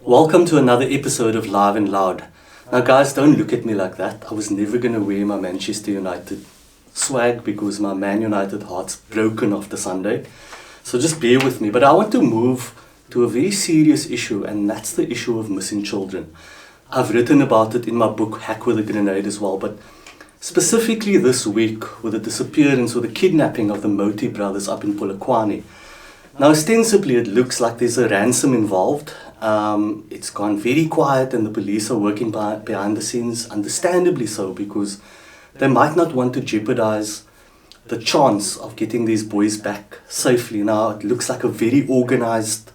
Welcome to another episode of Live and Loud. Now guys, don't look at me like that. I was never going to wear my Manchester United swag because my Man United heart's broken after Sunday. So just bear with me. But I want to move to a very serious issue, and that's the issue of missing children. I've written about it in my book, Hack with a Grenade as well, but specifically this week with the disappearance or the kidnapping of the Moti brothers up in Polokwane. Now ostensibly it looks like there's a ransom involved. It's gone very quiet and the police are working behind the scenes, understandably so, because they might not want to jeopardize the chance of getting these boys back safely. Now it looks like a very organized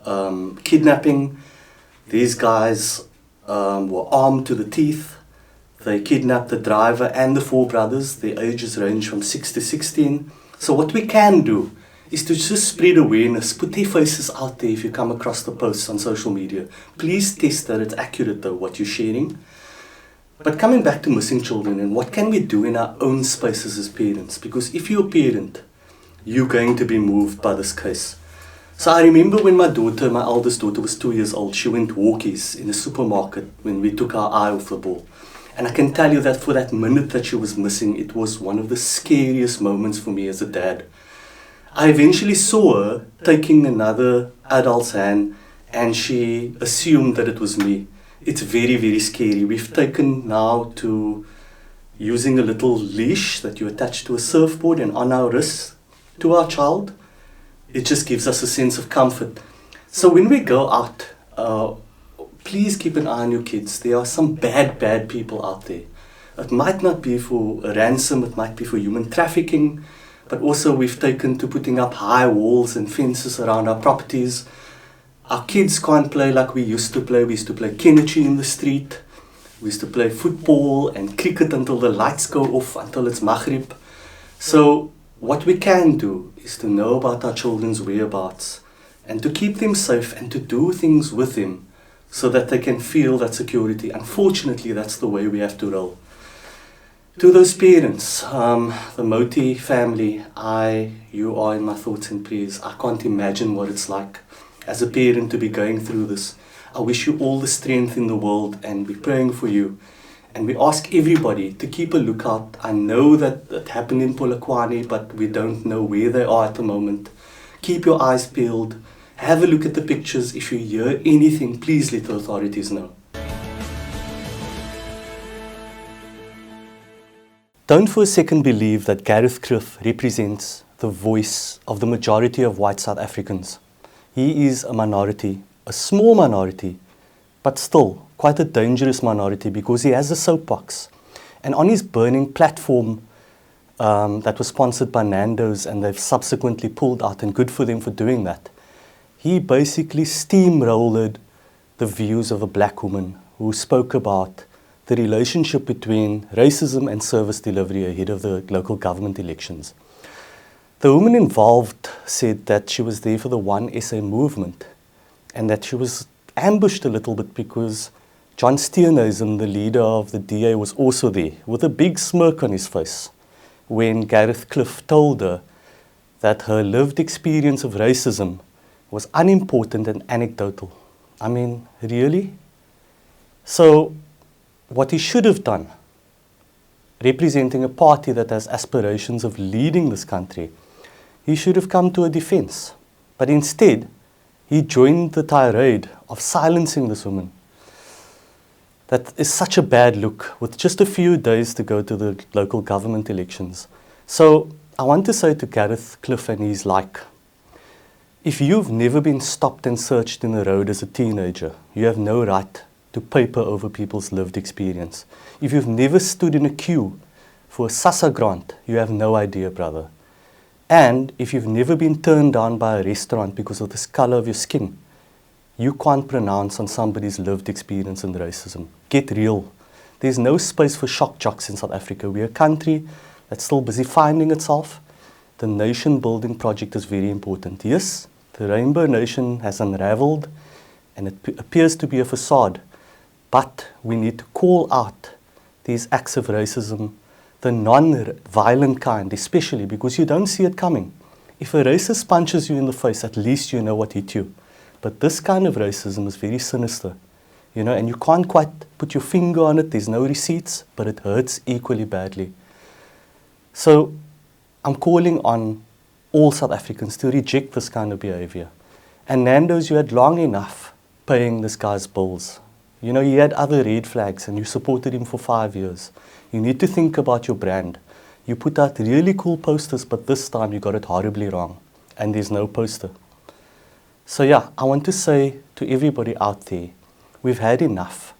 kidnapping. These guys were armed to the teeth. They kidnapped the driver and the four brothers. Their ages range from 6 to 16. So what we can do is to just spread awareness, put their faces out there if you come across the posts on social media. Please test that it's accurate though, what you're sharing. But coming back to missing children, and what can we do in our own spaces as parents? Because if you're a parent, you're going to be moved by this case. So I remember when my eldest daughter was 2 years old, she went walkies in a supermarket when we took our eye off the ball. And I can tell you that for that minute that she was missing, it was one of the scariest moments for me as a dad. I eventually saw her taking another adult's hand and she assumed that it was me. It's very, very scary. We've taken now to using a little leash that you attach to a surfboard and on our wrists to our child. It just gives us a sense of comfort. So when we go out, please keep an eye on your kids. There are some bad people out there. It might not be for a ransom, it might be for human trafficking. But also we've taken to putting up high walls and fences around our properties. Our kids can't play like we used to play. We used to play Kenichi in the street. We used to play football and cricket until the lights go off, until it's Maghrib. So what we can do is to know about our children's whereabouts and to keep them safe and to do things with them so that they can feel that security. Unfortunately, that's the way we have to roll. To those parents, the Moti family, you are in my thoughts and prayers. I can't imagine what it's like as a parent to be going through this. I wish you all the strength in the world and we're praying for you. And we ask everybody to keep a lookout. I know that it happened in Polokwane, but we don't know where they are at the moment. Keep your eyes peeled. Have a look at the pictures. If you hear anything, please let the authorities know. Don't for a second believe that Gareth Cliff represents the voice of the majority of white South Africans. He is a minority, a small minority, but still quite a dangerous minority because he has a soapbox. And on his burning platform that was sponsored by Nando's and they've subsequently pulled out, and good for them for doing that, he basically steamrolled the views of a black woman who spoke about the relationship between racism and service delivery ahead of the local government elections. The woman involved said that she was there for the One SA movement and that she was ambushed a little bit because John Steenhuisen, the leader of the DA, was also there with a big smirk on his face when Gareth Cliff told her that her lived experience of racism was unimportant and anecdotal. I mean, really? So what he should have done, representing a party that has aspirations of leading this country, he should have come to a defense. But instead, he joined the tirade of silencing this woman. That is such a bad look with just a few days to go to the local government elections. So I want to say to Gareth Cliff and his like, if you've never been stopped and searched in the road as a teenager, you have no right to paper over people's lived experience. If you've never stood in a queue for a SASSA grant, you have no idea, brother. And if you've never been turned down by a restaurant because of the color of your skin, you can't pronounce on somebody's lived experience and racism. Get real. There's no space for shock jocks in South Africa. We're a country that's still busy finding itself. The nation building project is very important. Yes, the Rainbow Nation has unraveled and it appears to be a facade. But we need to call out these acts of racism, the non-violent kind especially, because you don't see it coming. If a racist punches you in the face, at least you know what hit you. But this kind of racism is very sinister, you know, and you can't quite put your finger on it. There's no receipts, but it hurts equally badly. So I'm calling on all South Africans to reject this kind of behavior. And Nando's, you had long enough paying this guy's bills. You know, he had other red flags and you supported him for 5 years. You need to think about your brand. You put out really cool posters, but this time you got it horribly wrong. And there's no poster. So yeah, I want to say to everybody out there, we've had enough.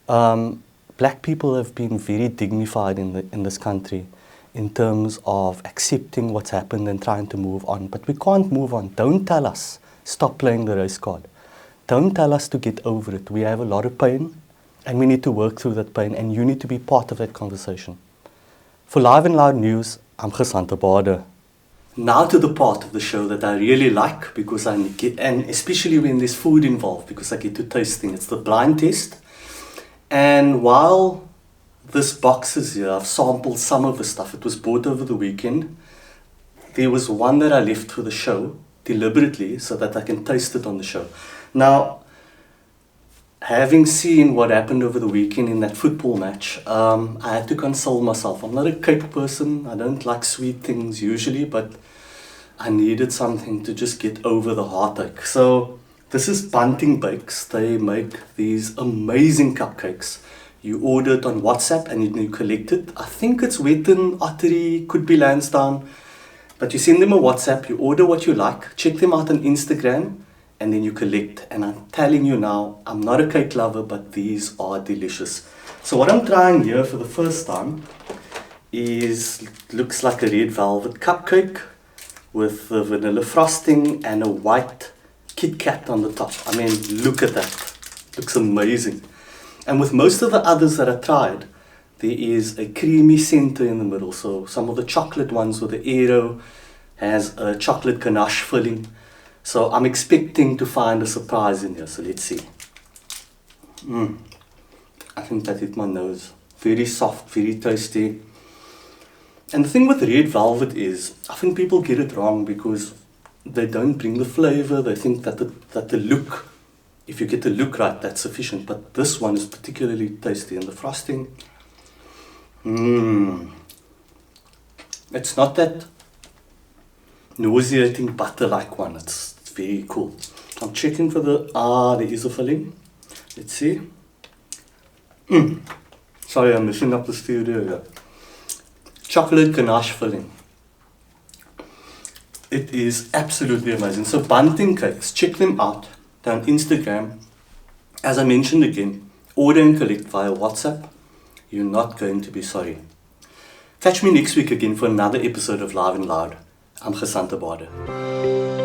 Black people have been very dignified in this country in terms of accepting what's happened and trying to move on. But we can't move on. Don't tell us, stop playing the race card. Don't tell us to get over it. We have a lot of pain and we need to work through that pain, and you need to be part of that conversation. For Live and Loud News, I'm Gesanta Bader. Now to the part of the show that I really like, because I get, and especially when there's food involved, because I get to taste things. It's the blind test. And while this box is here, I've sampled some of the stuff. It was bought over the weekend. There was one that I left for the show deliberately so that I can taste it on the show. Now, having seen what happened over the weekend in that football match, I had to console myself. I'm not a cake person. I don't like sweet things usually, but I needed something to just get over the heartache. So this is Bunting Bakes. They make these amazing cupcakes. You order it on WhatsApp and you collect it. I think it's Wetton, Ottery, could be Lansdowne. But you send them a WhatsApp, you order what you like, check them out on Instagram, and then you collect. And I'm telling you now, I'm not a cake lover, but these are delicious. So what I'm trying here for the first time is, looks like a red velvet cupcake with the vanilla frosting and a white Kit Kat on the top. I mean, look at that. Looks amazing. And with most of the others that I tried, there is a creamy center in the middle. So some of the chocolate ones with the Aero has a chocolate ganache filling. So I'm expecting to find a surprise in here. So let's see. I think that hit my nose. Very soft, very tasty. And the thing with red velvet is, I think people get it wrong because they don't bring the flavor. They think that the look, if you get the look right, that's sufficient. But this one is particularly tasty. And the frosting, it's not that nauseating butter-like one. It's very cool. I'm checking for the, there is a filling. Let's see. Sorry, I'm messing up the studio here. Chocolate ganache filling. It is absolutely amazing. So Bunting Cakes, check them out. They're on Instagram. As I mentioned again, order and collect via WhatsApp. You're not going to be sorry. Catch me next week again for another episode of Live and Loud. I'm Gesanta Bader.